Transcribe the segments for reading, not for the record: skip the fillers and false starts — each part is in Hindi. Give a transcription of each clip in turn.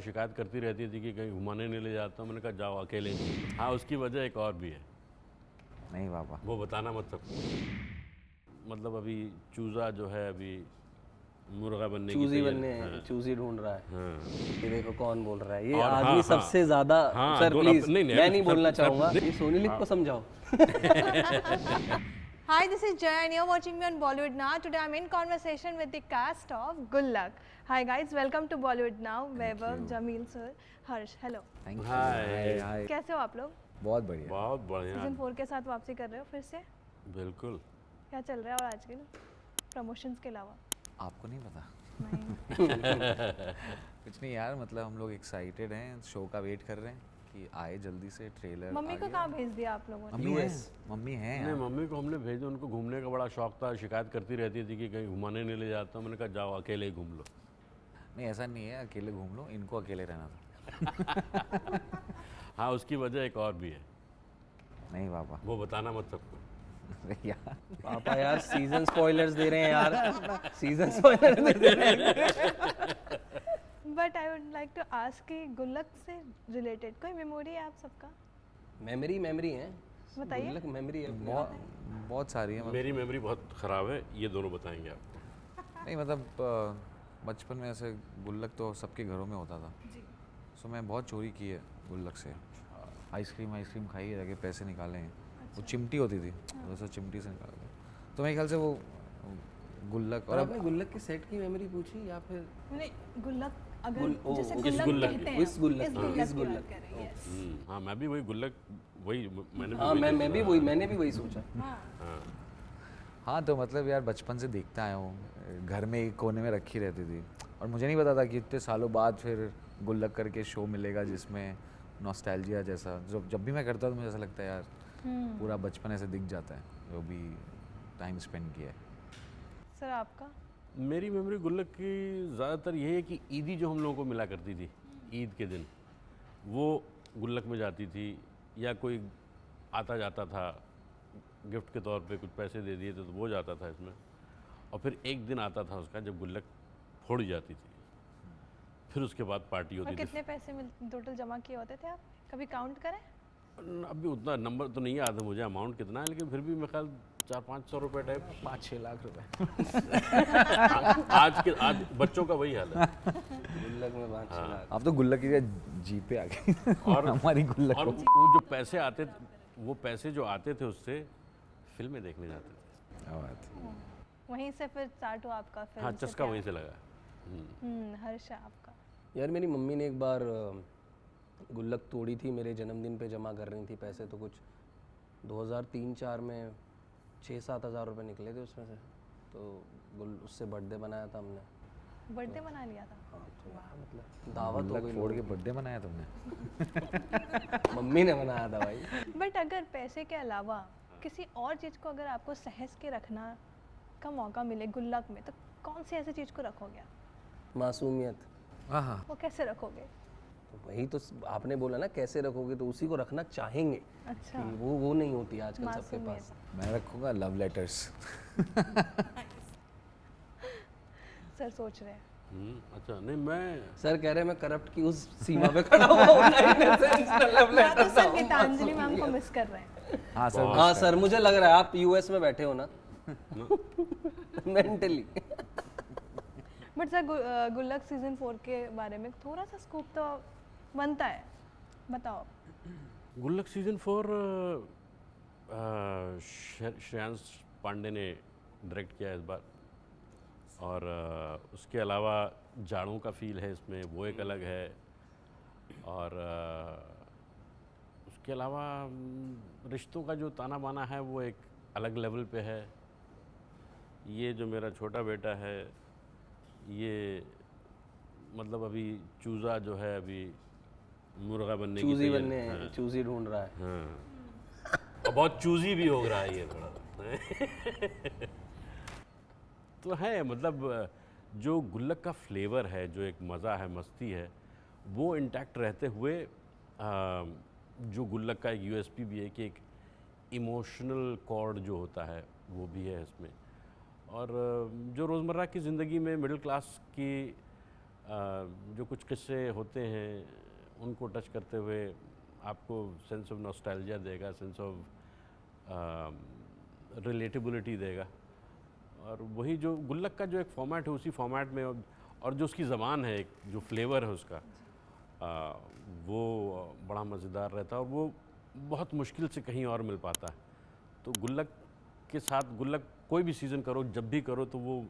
शिकायत करती रहती थी कि कहीं घुमाने नहीं ले जाता हूँ। मैंने कहा जाओ अकेले ही। हाँ, उसकी वजह एक और भी है। नहीं पापा, वो बताना मत सबको। मतलब अभी चूज़ा जो है अभी मुर्गा बनने की चूजी तैयारी। बनने हाँ, चूजी ढूंढ रहा है। हाँ। ये देखो कौन बोल रहा है, ये और आदमी हाँ, सबसे हाँ, ज्यादा। हाँ, सर दोनों प्लीज, नहीं, मैं नहीं सर- बोलना सर- चाहूंगा, नहीं, ये सोनीलिक हाँ। को समझाओ। Hi, this is Jay and you're watching me on Bollywood Now. Today I'm in conversation with the cast of Gullak. Hi guys, welcome to Bollywood Now. Vaibhav, Jameel sir, Harsh, hello. Thank you. Hi. Hi, कैसे हो आप लोग? बहुत बढ़िया। बहुत बढ़िया। सीजन 4 के साथ वापसी कर रहे हो फिर से? बिल्कुल। क्या चल रहा है और आजकल प्रमोशंस के अलावा? आपको नहीं पता? नहीं। कुछ नहीं यार, मतलब हम लोग एक्साइटेड हैं, शो का वेट कर रहे हैं कि आए जल्दी से ट्रेलर। मम्मी को कहाँ भेज दिया आप लोगों ने? मम्मी है, मम्मी है नहीं, यार। मम्मी को हमने भेजा, उनको घूमने का बड़ा शौक था। शिकायत करती रहती थी कि कहीं घुमाने नहीं ले जाता हूँ। मैंने कहा जाओ अकेले ही घूम लो। नहीं ऐसा नहीं है, अकेले घूम लो, इनको अकेले रहना था। हाँ, उसकी वजह एक और भी है। नहीं पापा। वो बताना मत सबको। यार पापा यार सीजन स्पॉयलर्स दे रहे हैं यार, सीजन स्पॉयलर दे रहे हैं। But I would like to ask कि गुल्लक से रिलेटेड कोई मेमोरी है आप सबका? मेमोरी है, बताइए। गुल्लक मेमोरी है। बहुत सारी है मतलब। मेरी मेमोरी बहुत ख़राब है, ये दोनों बताएंगे आपको। नहीं मतलब बचपन में ऐसे गुल्लक तो सबके घरों में होता था। सो मैं बहुत चोरी की है गुल्लक से। आइसक्रीम खाई है, जाके पैसे निकाले हैं। वो चिमटी होती थी, वैसे चिमटी से निकाले। तो मेरे ख्याल से वो गुल्लक। और आपने गुल्लक के सेट की मेमोरी पूछी या फिर नहीं, गुल्लक अगर जैसे इस गुल्लक गुल्लक कहते हैं, इस गुल्लक इस की, गुल्लक इस की गुल्लक बात कर रही है। हाँ, मैं भी वही गुल्लक, वही मैंने भी हाँ, वही मैं भी देखा। वही, मैंने भी वही सोचा। हाँ, हाँ, हाँ तो मतलब यार बचपन से देखता आया हूँ, घर में एक कोने में रखी रहती थी। और मुझे नहीं पता था कि इतने सालों बाद फिर गुल्लक करके शो मिलेगा जिसमें नॉस्टैल्जिया जैसा, जब भी मैं करता हूँ तो मुझे ऐसा लगता है यार पूरा बचपन ऐसे दिख जाता है, जो भी टाइम स्पेंड किया है। सर आपका? मेरी मेमोरी गुल्लक की ज़्यादातर यही है कि ईदी जो हम लोगों को मिला करती थी ईद के दिन, वो गुल्लक में जाती थी। या कोई आता जाता था गिफ्ट के तौर पे, कुछ पैसे दे दिए तो वो जाता था इसमें। और फिर एक दिन आता था उसका जब गुल्लक फोड़ जाती थी, फिर उसके बाद पार्टी और होती थी। कितने पैसे टोटल जमा किए होते थे आप? कभी काउंट करें? अभी उतना नंबर तो नहीं याद है मुझे अमाउंट कितना है, लेकिन फिर भी मेरे ख्याल 400-500 रुपये टाइप। 5-6 लाख रुपए। आज बच्चों का वही हाल है। गुल्लक में 5 लाख। अब तो गुल्लक की जी पे आ गई। और हमारी गुल्लक और को। वो जो पैसे आते, वो पैसे जो आते थे उससे फिल्में देखने जाते थे। क्या बात है। वहीं से फिर स्टार्ट हुआ आपका फिल्म हाँ, से चस्का प्यार? वहीं से लगा। हर्ष आपका? यार मेरी मम्मी ने एक बार गुल्लक तोड़ी थी, मेरे जन्मदिन पे जमा कर रही थी पैसे, तो कुछ 2003-4 में 6-7 हज़ार रुपये निकले थे उसमें से। तो उससे बर्थडे बनाया था हमने। बर्थडे मना लिया था? हाँ, तो मतलब दावत हो गुल्लक गई। फोड़ के बर्थडे मनाया तुमने? मम्मी ने बनाया था भाई। बट अगर पैसे के अलावा किसी और चीज़ को अगर आपको सहज के रखना का मौका मिले गुल्लक में, तो कौन सी ऐसी चीज़ को रखोगे आप? मासूमियत। हाँ, वो कैसे रखोगे? तो वही तो आपने बोला ना, कैसे रखोगे, तो उसी को रखना चाहेंगे। अच्छा, कि वो नहीं होती आजकल सबके पास। मासूमियत। मैं रखूँगा लव लेटर्स। सर सोच रहे हैं। अच्छा, नहीं मैं सर कह रहे हैं मैं करप्ट की उस सीमा पे खड़ा हुआ हूँ। या तो सर गीतांजलि मैम को मिस कर रहे हैं। हाँ सर। हाँ सर, मुझे लग रहा है आप यूएस में बैठे हो ना मेंटली। बट सर गुल्लक सीजन 4 के बारे में थोड़ा सा स्कूप तो बनता है, बताओ। गुल्लक सीजन 4 श्रेयांश पांडे ने डायरेक्ट किया है इस बार। और उसके अलावा जाड़ों का फील है इसमें, वो एक अलग है। और उसके अलावा रिश्तों का जो ताना बाना है वो एक अलग लेवल पे है। ये जो मेरा छोटा बेटा है, ये मतलब अभी चूज़ा जो है अभी मुर्गा बनने की चूजी तैयारी। बनने हाँ, चूजी ढूंढ रहा है। हाँ। और बहुत चूजी भी हो रहा है ये थोड़ा। तो है मतलब जो गुल्लक का फ्लेवर है, जो एक मज़ा है, मस्ती है, वो इंटैक्ट रहते हुए जो गुल्लक का एक यूएसपी भी है कि एक इमोशनल कॉर्ड जो होता है वो भी है इसमें। और जो रोज़मर्रा की ज़िंदगी में मिडिल क्लास की जो कुछ किस्से होते हैं उनको टच करते हुए आपको सेंस ऑफ नॉस्टैल्जिया देगा, सेंस ऑफ रिलेटेबिलिटी देगा। और वही जो गुल्लक का जो एक फॉर्मेट है उसी फॉर्मेट में, और जो उसकी ज़बान है, एक जो फ्लेवर है उसका, वो बड़ा मज़ेदार रहता है और वो बहुत मुश्किल से कहीं और मिल पाता है। तो गुल्लक के साथ, गुल्लक कोई भी सीज़न करो, जब भी करो तो वो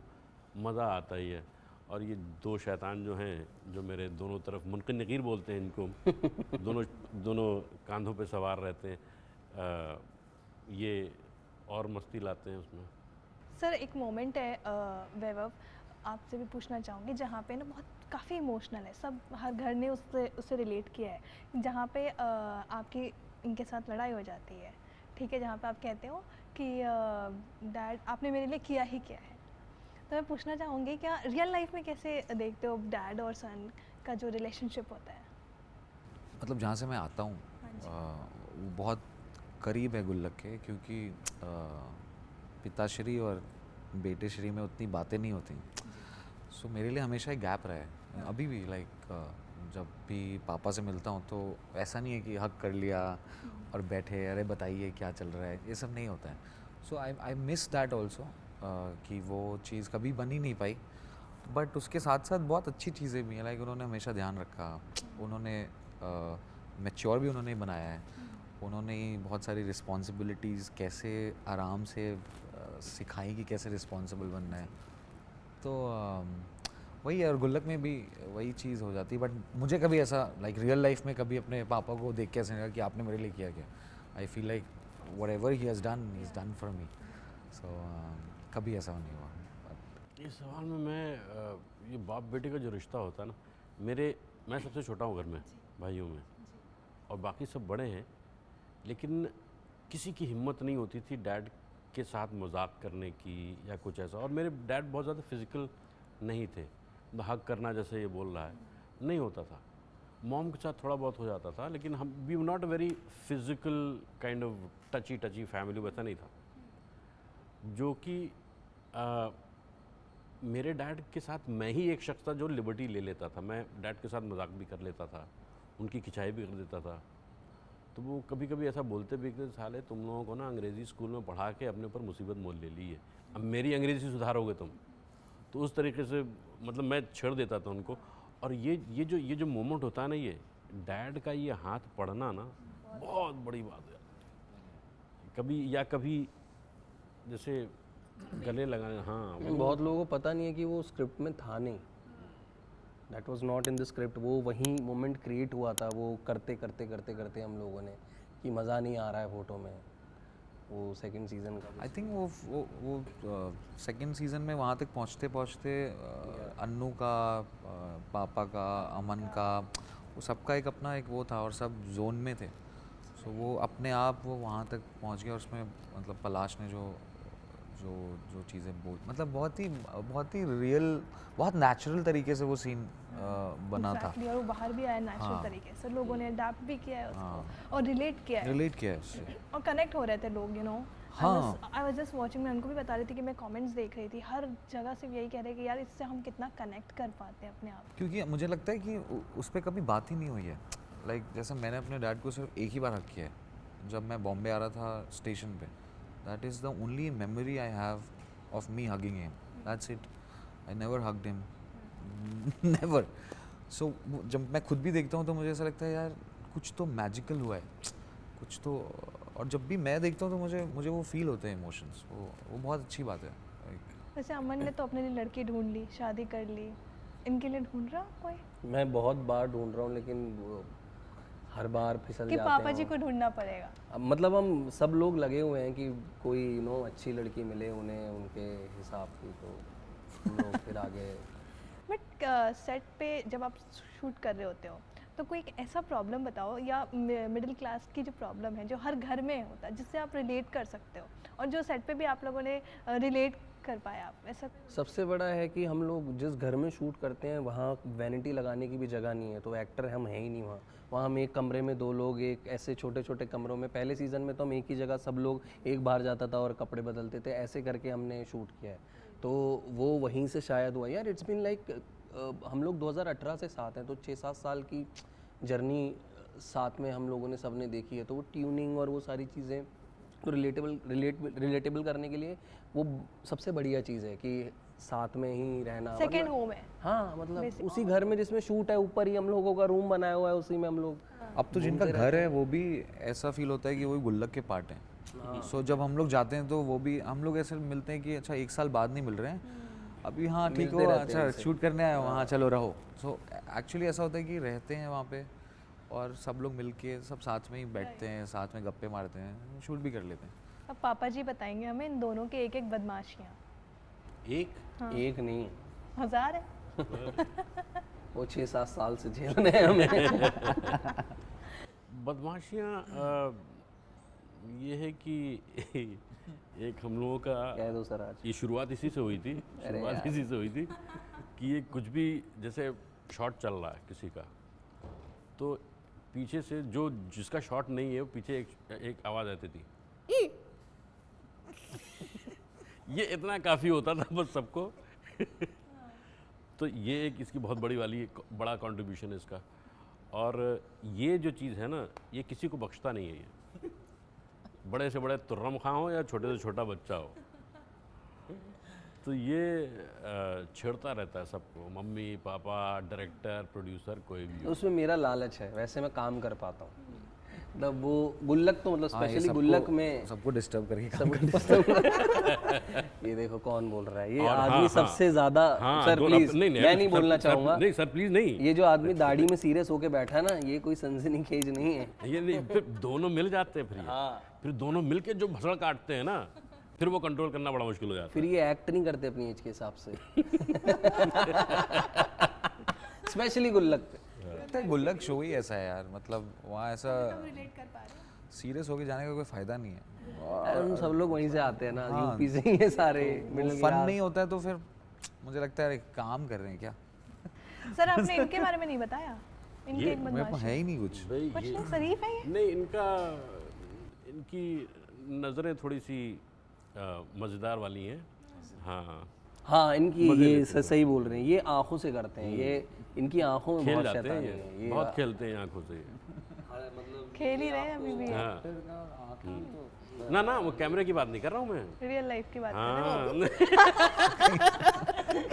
मज़ा आता ही है। और ये दो शैतान जो हैं, जो मेरे दोनों तरफ, मुनकिन नकीर बोलते हैं इनको, दोनों कांधों पे सवार रहते हैं, ये और मस्ती लाते हैं उसमें। सर एक मोमेंट है वैभव, आपसे भी पूछना चाहूँगी, जहाँ पे ना बहुत काफ़ी इमोशनल है, सब हर घर ने उससे रिलेट किया है, जहाँ पे आपकी इनके साथ लड़ाई हो जाती है, ठीक है, जहाँ पे आप कहते हो कि डैड आपने मेरे लिए किया ही क्या है। तो मैं पूछना चाहूँगी, क्या रियल लाइफ में कैसे देखते हो डैड और सन का जो रिलेशनशिप होता है? मतलब जहाँ से मैं आता हूँ वो बहुत करीब है गुल्लक के, क्योंकि पिताश्री और बेटे श्री में उतनी बातें नहीं होती। सो मेरे लिए हमेशा एक गैप रहा है अभी भी। लाइक जब भी पापा से मिलता हूँ तो ऐसा नहीं है कि हक कर लिया और बैठे, अरे बताइए क्या चल रहा है, ये सब नहीं होता है। सो आई मिस दैट ऑल्सो, कि वो चीज़ कभी बन ही नहीं पाई। बट उसके साथ साथ बहुत अच्छी चीज़ें भी हैं। लाइक उन्होंने हमेशा ध्यान रखा, उन्होंने मैच्योर भी उन्होंने बनाया है, उन्होंने ही बहुत सारी रिस्पॉन्सिबिलिटीज़ कैसे आराम से सिखाई कि कैसे रिस्पॉन्सिबल बनना है। तो वही है, और गुल्लक में भी वही चीज़ हो जाती है। बट मुझे कभी ऐसा लाइक रियल लाइफ में कभी अपने पापा को देख के ऐसा नहीं लगा कि आपने मेरे लिए किया क्या। I feel like whatever he has done for me. So कभी ऐसा नहीं हुआ। इस सवाल में मैं ये बाप बेटे का जो रिश्ता होता है ना, मैं सबसे छोटा हूँ घर में भाइयों में, और बाकी सब बड़े हैं, लेकिन किसी की हिम्मत नहीं होती थी डैड के साथ मजाक करने की या कुछ ऐसा। और मेरे डैड बहुत ज़्यादा फिज़िकल नहीं थे, हक करना जैसे ये बोल रहा है नहीं होता था। मॉम के साथ थोड़ा बहुत हो जाता था, लेकिन हम we not very physical kind of touchy family, वैसा नहीं था। जो कि मेरे डैड के साथ मैं ही एक शख्स था जो लिबर्टी ले लेता था। मैं डैड के साथ मजाक भी कर लेता था, उनकी खिंचाई भी कर देता था। तो वो कभी कभी ऐसा बोलते भी कि साले तुम लोगों को ना अंग्रेज़ी स्कूल में पढ़ा के अपने ऊपर मुसीबत मोल ले ली है, अब मेरी अंग्रेज़ी सुधारोगे तुम। तो उस तरीके से मतलब मैं छेड़ देता था उनको। और ये जो मोमेंट होता है ना, ये डैड का ये हाथ पढ़ना ना बहुत बड़ी बात है। कभी जैसे गले लगाने, हाँ बहुत लोगों को पता नहीं है कि वो स्क्रिप्ट में था नहीं, that was not in the script. वो वहीं मोमेंट क्रिएट हुआ था, वो करते करते हम लोगों ने कि मज़ा नहीं आ रहा है फ़ोटो में। वो सेकंड सीज़न का आई थिंक वो सेकंड सीज़न में वहाँ तक पहुँचते अन्नू का, पापा का, अमन का, वो सबका एक अपना एक वो था और सब जोन में थे। सो वो अपने आप वो वहाँ तक पहुँच गया। और उसमें मतलब पलाश ने जो चीज़ें मतलब बहुत ही रियल, बहुत नेचुरल तरीके से वो सीन बना था। Exactly, और वो बाहर भी आया नेचुरल तरीके से, लोगों ने अडैप्ट भी किया है उसको और रिलेट किया है उससे और कनेक्ट हो रहे थे लोग, you know. I was just watching, मैं उनको भी बता रही थी कि मैं कमेंट्स देख रही थी, हर जगह से यही कह रहे हैं कि यार इससे हम कितना कनेक्ट कर पाते हैं अपने आप। क्योंकि मुझे लगता है कि उस पर कभी बात ही नहीं हुई है। लाइक जैसे मैंने अपने डैड को सिर्फ एक ही बार हक किया है, जब मैं बॉम्बे आ रहा था स्टेशन पे। That is the only memory I have of me hugging him, that's it. I never hugged him, never. So जब मैं खुद भी देखता हूँ तो मुझे ऐसा लगता है यार कुछ तो मैजिकल हुआ है, कुछ तो। और जब भी मैं देखता हूँ तो मुझे वो फील होते हैं इमोशंस, वो बहुत अच्छी बात है। वैसे अमन ने तो अपने लिए लड़की ढूंढ ली, शादी कर ली, इनके लिए ढूंढ रहा कोई? मैं बहुत बार ढूंढ रहा हूँ, लेकिन वो हर बार फिसल कि जाते पापा हैं। जी को ढूंढना पड़ेगा। अब मतलब हम सब लोग लगे हुए हैं कि कोई अच्छी लड़की मिले उन्हें उनके हिसाब की, तो हम लोग फिर आगे। बट सेट पे जब आप शूट कर रहे होते हो तो कोई एक ऐसा प्रॉब्लम बताओ, या मिडिल क्लास की जो प्रॉब्लम है जो हर घर में होता है, जिससे आप रिलेट कर सकते हो और जो सेट पे भी आप लोगों ने रिलेट कर पाया, आप ऐसा? सबसे बड़ा है कि हम लोग जिस घर में शूट करते हैं वहाँ वैनिटी लगाने की भी जगह नहीं है, तो एक्टर हम हैं ही नहीं वहाँ हम एक कमरे में 2 लोग, एक ऐसे छोटे छोटे कमरों में। पहले सीज़न में तो हम एक ही जगह सब लोग एक बार जाता था और कपड़े बदलते थे, ऐसे करके हमने शूट किया है। तो वो वहीं से शायद हुआ यार। इट्स बीन लाइक हम लोग 2018 से साथ हैं, तो 6-7 साल की जर्नी साथ में हम लोगों ने सबने देखी है, तो वो ट्यूनिंग और वो सारी चीज़ें तो रिलेटेबल करने के लिए वो सबसे बढ़िया चीज़ है कि साथ में ही रहना। सेकंड होम है। हाँ, मतलब उसी घर में जिसमें शूट है, ऊपर ही हम लोगों का रूम बनाया हुआ है, उसी में हम लोग अब तो जिनका घर है वो भी ऐसा फील होता है कि वो गुल्लक के पार्ट हैं। सो जब हम लोग जाते हैं तो वो भी हम लोग ऐसे मिलते हैं कि अच्छा 1 साल बाद नहीं मिल रहे हैं अभी, हाँ ठीक हो, अच्छा शूट करने आए हो, हाँ चलो रहो। सो एक्चुअली ऐसा होता है कि रहते हैं वहाँ पे और सब लोग मिलके सब साथ में ही बैठते हैं, साथ में गप्पे मारते हैं, शूट भी कर लेते हैं। अब पापा जी बताएंगे हमें इन दोनों के एक एक बदमाशियाँ। एक नहीं, 1000 है। वो 6-7 साल से झेल रहे हैं हमें। बदमाशियाँ ये है कि एक हम लोगों का कह दो सर आज। ये शुरुआत इसी से हुई थी, शुरुआत इसी से हुई थी कि ये कुछ भी जैसे शॉट चल रहा है किसी का, तो पीछे से जो जिसका शॉट नहीं है वो पीछे एक आवाज़ आती थी ये इतना काफ़ी होता था बस सबको तो ये एक इसकी बहुत बड़ी वाली बड़ा कंट्रीब्यूशन है इसका। और ये जो चीज़ है ना, ये किसी को बख्शता नहीं है, ये बड़े से बड़े तुर्रम खां हो या छोटे से छोटा बच्चा हो, तो ये छेड़ता रहता है सबको, मम्मी पापा डायरेक्टर प्रोड्यूसर कोई भी हो। उसमें मेरा लालच है, वैसे मैं काम कर पाता हूँ, मतलब वो गुल्लक तो मतलब हाँ, ये स्पेशली सबको- गुल्लक में सबको डिस्टर्ब करके काम सबको पसंद। ये देखो कौन बोल रहा है, ये और आदमी हाँ, सबसे ज्यादा। हाँ, सर प्लीज, मैं नहीं सर- बोलना सर- चाहूंगा। नहीं सर प्लीज नहीं, ये जो आदमी दाढ़ी में सीरियस होके बैठा है ना, ये कोई सनसनीखेज नहीं है। ये नहीं, फिर दोनों मिल जाते हैं, हाँ। फिर दोनों मिल के जो भसड़ काटते हैं ना, फिर वो कंट्रोल करना बड़ा मुश्किल हो जाता फिर ये एक्ट नहीं करते अपनी एज के हिसाब से। स्पेशली गुल्लक पे। लगता है गुल्लक शो ही ऐसा है यार, मतलब वहाँ ऐसा सीरियस होके जाने का कोई फायदा नहीं है। अरे हम सब लोग वहीं से आते हैं ना, हाँ। यूपी से ही है सारे। Middle fun class. नहीं होता है तो फिर मुझे लगता है काम कर रहे हैं क्या, सर आपने इनके बारे में नहीं बताया, इनके ये एक मेरे पास बदमाशी। है ही नहीं कुछ। भाई कुछ ये नहीं, शरीफ है ये। नहीं, इनकी नज़रें थोड़ी सी मज़ेदार वाली हैं। हाँ, हाँ, इनकी ये सही बोल रहे हैं, ये आंखों से करते हैं, ये इनकी आंखों में खेल बहुत जाते हैं शैतानी है। ये, बहुत खेलते हैं आंखों से। खेल ही रहे हैं अभी भी। हाँ, ना ना, वो कैमरे की बात नहीं कर रहा हूँ मैं। रियल लाइफ की बात कर रहे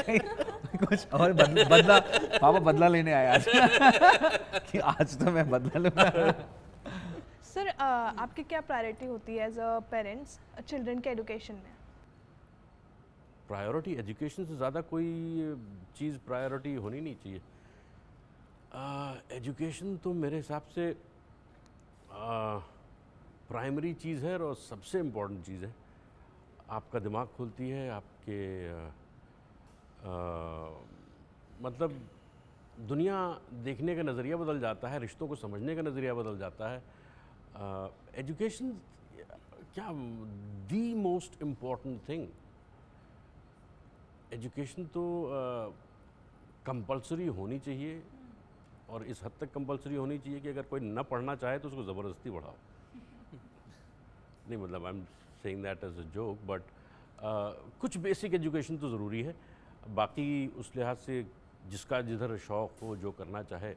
हैं। हाँ कुछ और बदला पापा बदला लेने आया आज कि आज तो मैं बदला लूंगा। सर आपकी क्या प्रायोरिटी होती है एज अ पेरेंट्स चिल्ड्रन के एजुकेशन में? प्रायोरिटी एजुकेशन से ज़्यादा कोई चीज़ प्रायोरिटी होनी नहीं चाहिए। एजुकेशन तो मेरे हिसाब से प्राइमरी चीज़ है और सबसे इम्पोर्टेंट चीज़ है। आपका दिमाग खुलती है, आपके मतलब दुनिया देखने का नज़रिया बदल जाता है, रिश्तों को समझने का नज़रिया बदल जाता है। एजुकेशन क्या the most important thing. Education तो कंपलसरी होनी चाहिए और इस हद तक कंपलसरी होनी चाहिए कि अगर कोई न पढ़ना चाहे तो उसको ज़बरदस्ती पढ़ाओ। नहीं, मतलब I am saying that as a joke, but कुछ बेसिक एजुकेशन तो ज़रूरी है। बाकी उस लिहाज से जिसका जिधर शौक़ हो, जो करना चाहे।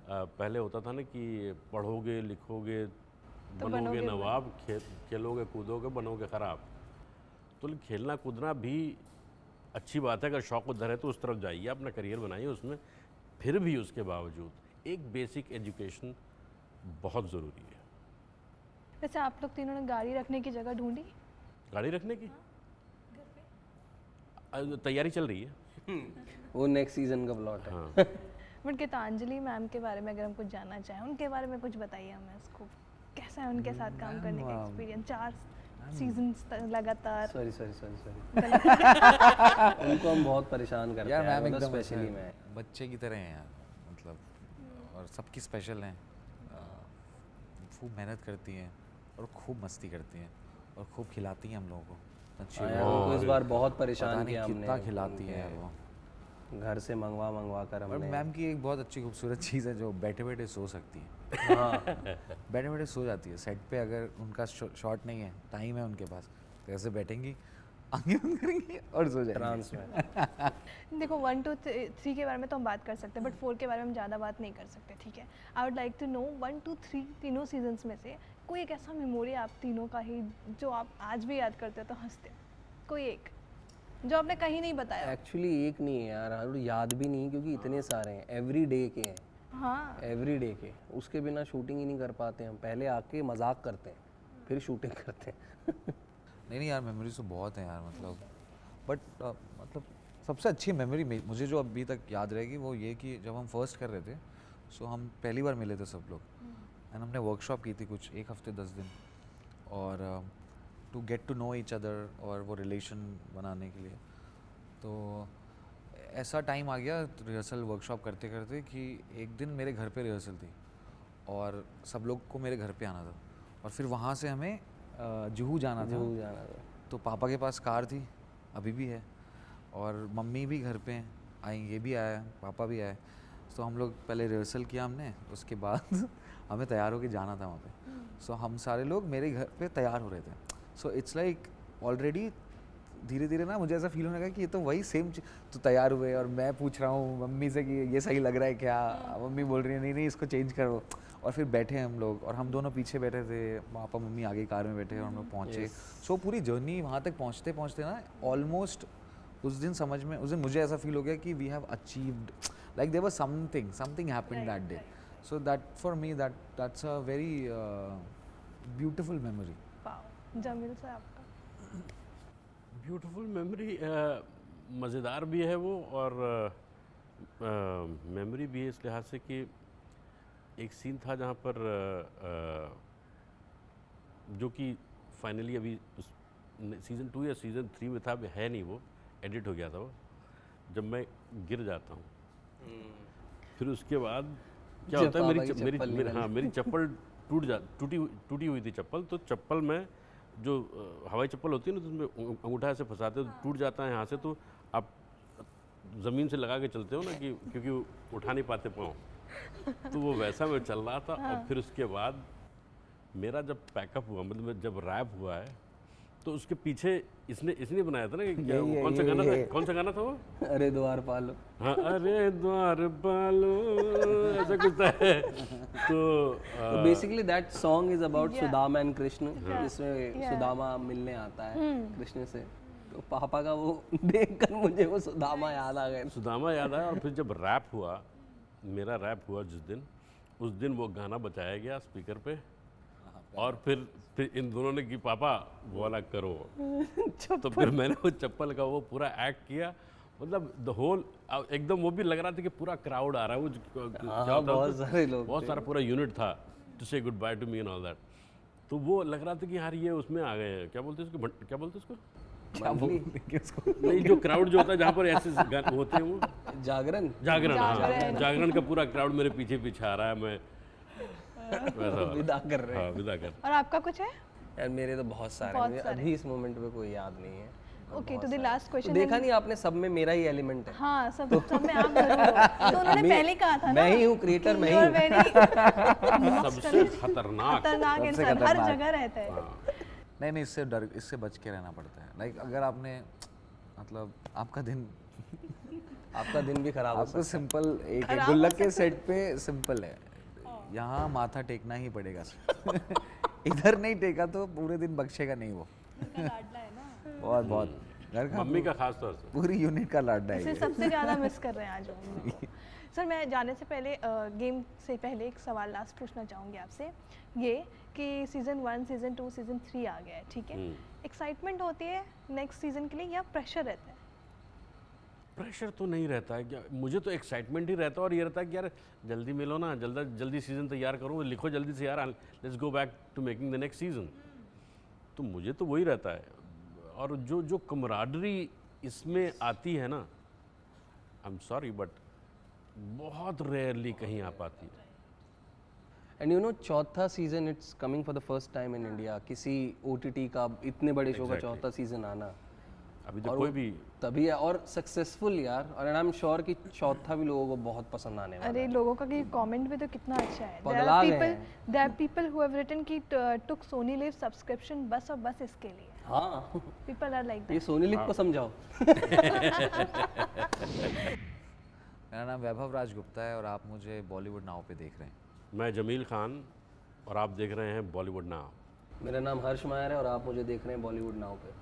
पहले होता था ना कि पढ़ोगे लिखोगे बनोगे नवाब, खेलोगे कूदोगे बनोगे ख़राब। तो खेलना कूदना भी अच्छी बात है, अगर शौक़ उधर है तो उस तरफ जाइए, अपना करियर बनाइए उसमें। फिर भी उसके बावजूद एक बेसिक एजुकेशन बहुत ज़रूरी है। वैसे आप लोग तीनों ने गाड़ी रखने की जगह ढूंढी? गाड़ी रखने की तैयारी चल रही है। वो नेक्स्ट सीजन का प्लॉट है। हाँ। बट गीतांजलि मैम के बारे में अगर हम कुछ जानना चाहें, उनके बारे में कुछ बताइए हमें। उसको कैसा है उनके साथ काम करने का एक्सपीरियंस? 4 सीजन्स लगातार। सॉरी उनको हम बहुत परेशान करते यार हैं, मैम मतलब एकदम स्पेशली मैं। बच्चे की तरह हैं यार, मतलब और सबकी स्पेशल हैं। खूब मेहनत करती हैं और खूब मस्ती करती हैं और खूब खिलाती हैं हम लोगों को। अच्छी उनको इस बार बहुत पता परेशान नहीं किया हमने। कितना खिलाती है यार वो। घर से मंगवा कर और हमने। मैम की एक बहुत अच्छी खूबसूरत चीज़ है, जो बैठे बैठे सो सकती है। हाँ, बैठे बैठे सो जाती है सेट पे। अगर उनका शॉट नहीं है, टाइम है उनके पास, तो ऐसे बैठेंगी, आंखें बंद करेंगे और सो जाएंगे। ट्रांस में। देखो 1 2 3 के बारे में तो हम बात कर सकते हैं, बट 4 के बारे में हम ज़्यादा बात नहीं कर सकते, ठीक है। I would like to know 1 2 3 तीनों सीजन्स में से कोई एक ऐसा मेमोरी आप तीनों का ही जो आप आज भी याद करते हो तो हंसते हो, कोई एक जो आपने कहीं नहीं बताया। एक्चुअली एक नहीं है यार, और याद भी नहीं, क्योंकि इतने सारे हैं, एवरी डे के हैं, हाँ एवरी डे के, उसके बिना शूटिंग ही नहीं कर पाते हम। पहले आके मजाक करते हैं, फिर शूटिंग करते हैं। नहीं यार, मेमोरीज तो बहुत हैं यार, मतलब बट मतलब सबसे अच्छी मेमोरी मुझे जो अभी तक याद रहेगी वो ये कि जब हम फर्स्ट कर रहे थे, सो हम पहली बार मिले थे सब लोग, एंड हमने वर्कशॉप की थी कुछ 1 हफ्ते 10 दिन, और to get to know each other और वो रिलेशन बनाने के लिए। तो ऐसा टाइम आ गया रिहर्सल वर्कशॉप करते करते कि एक दिन मेरे घर पे रिहर्सल थी और सब लोग को मेरे घर पे आना था, और फिर वहाँ से हमें जुहू जाना था। जरूर जाना था। तो पापा के पास कार थी, अभी भी है, और मम्मी भी घर पे हैं, आई, ये भी आया, पापा भी आए। तो हम लोग पहले रिहर्सल किया हमने, उसके बाद हमें तैयार होके जाना था वहाँ पे। सो हम सारे लोग मेरे घर पे तैयार हो रहे थे। सो इट्स लाइक ऑलरेडी धीरे धीरे ना मुझे ऐसा फील होने लगा कि ये तो वही सेम तो तैयार हुए, और मैं पूछ रहा हूँ मम्मी से कि ये सही लग रहा है क्या, मम्मी बोल रही है नहीं नहीं इसको चेंज करो, और फिर बैठे हम लोग, और हम दोनों पीछे बैठे थे, पापा मम्मी आगे कार में बैठे, और हम लोग पहुँचे। सो पूरी जर्नी वहाँ तक पहुँचते पहुँचते ना ऑलमोस्ट उस दिन मुझे ऐसा फील हो गया कि we have achieved, like there was something happened that day. So that for me that's a very beautiful memory. Wow, Jameel sir आपका? ब्यूटीफुल मेमोरी, मज़ेदार भी है वो, और मेमोरी भी है इस लिहाज से कि एक सीन था जहाँ पर जो कि फाइनली अभी सीज़न 2 या सीज़न 3 में था, अभी है नहीं, वो एडिट हो गया था वो, जब मैं गिर जाता हूँ, फिर उसके बाद क्या जब होता है, पापा की मेरी चप्पल टूटी हुई थी चप्पल, तो चप्पल में जो हवाई चप्पल होती है ना, तो उसमें अंगूठा ऐसे फंसाते हो तो टूट जाता है यहाँ से, तो आप ज़मीन से लगा के चलते हो ना, कि क्योंकि उठा नहीं पाते पाँव, तो वो वैसा मैं चल रहा था। और फिर उसके बाद मेरा जब पैकअप हुआ, मतलब जब रैप हुआ है, तो उसके पीछे इसने बनाया था ना कि क्या, कौन सा गाना था वो? अरे द्वार पालो। हाँ, अरे द्वार पालो, ऐसा कुछ था। तो basically that song is about Yeah. Sudama and Krishna, जिसमें सुदामा मिलने आता है कृष्ण से, तो पापा का वो देखकर मुझे वो सुदामा याद आ गया। सुदामा याद आया। और फिर जब रैप हुआ, मेरा रैप हुआ उस दिन वो गाना बजाया गया स्पीकर पे, और फिर इन दोनों ने कि पापा वो वाला करो, तो फिर मैंने वो चप्पल का वो पूरा एक्ट किया, मतलब द होल, एकदम वो भी लग रहा था कि पूरा क्राउड आ रहा है, वो क्या होता बहुत सारे लोग, बहुत सारा पूरा यूनिट था, to say goodbye to me and all that. तो वो लग रहा था कि यार ये उसमें आ गए हैं, क्या बोलते हैं उसको नहीं, जो क्राउड जो होता है जहाँ पर ऐसे गाने होते हैं, वो जागरण। हाँ, जागरण का पूरा क्राउड मेरे पीछे पीछे आ रहा है, मैं वैसा वाला। विदा कर रहे हैं। हाँ, विदा कर। और आपका कुछ है? यार मेरे तो बहुत सारे बहुत मुझे सारे। अभी इस मोमेंट पे कोई याद नहीं है। ओके, तो द लास्ट तो क्वेश्चन। देखा नहीं आपने, सब में मेरा ही एलिमेंट है। हाँ, सब में आप जरूर हो। तो उन्होंने पहले कहा था ना, मैं ही हूँ क्रिएटर, मैं ही हूँ। सबसे खतरनाक खतरनाक इंसान हर जगह रहता है। नहीं इससे बच के रहना पड़ता है। लाइक अगर आपने मतलब आपका दिन भी खराब हो आपको सिंपल एक खराब गुल्लक हो के सेट पे सिंपल है, यहाँ माथा टेकना ही पड़ेगा। इधर नहीं टेका तो पूरे दिन बख्शेगा नहीं वो। बहुत बहुत घर का मम्मी का खास तौर से पूरी यूनिट का लाडा है इसे ये। सबसे ज़्यादा मिस कर रहे हैं आज हम। सर, मैं जाने से पहले गेम से पहले एक सवाल लास्ट पूछना चाहूँगी आपसे, ये कि सीज़न 1, सीज़न 2, सीज़न 3 आ गया है, ठीक है, एक्साइटमेंट होती है नेक्स्ट सीज़न के लिए या प्रेशर रहता है? प्रेशर तो नहीं रहता है, क्या मुझे तो एक्साइटमेंट ही रहता है, और ये रहता है कि यार जल्दी मिलो ना, जल्दी सीज़न तैयार करो, लिखो जल्दी से यार, let's go back to making the next season. तो मुझे तो वही रहता है, और जो कमराडरी इसमें आती है ना, आई एम सॉरी बट बहुत रेयरली कहीं आ पाती है। एंड यू नो, चौथा season it's coming for the first time in India, किसी ओटीटी का इतने बड़े शो का चौथा सीजन आना, अभी तो कोई भी तभी है, और सक्सेसफुल यार, और आई एम श्योर कि चौथा भी लोगों को बहुत पसंद आने वाला है। अरे लोगों का कमेंट भी तो कितना अच्छा है। पगला गए हैं। There are people who have written कि took Sony Live subscription बस और बस इसके लिए। हाँ, पीपल आर लाइक ये सोनी लिख को समझाओ। मेरा नाम वैभव राजगुप्ता है और आप मुझे बॉलीवुड नाउ पे देख रहे हैं। मैं जमील खान और आप देख रहे हैं बॉलीवुड नाउ। मेरा नाम हर्ष मायर है और आप मुझे देख रहे हैं बॉलीवुड नाउ पे।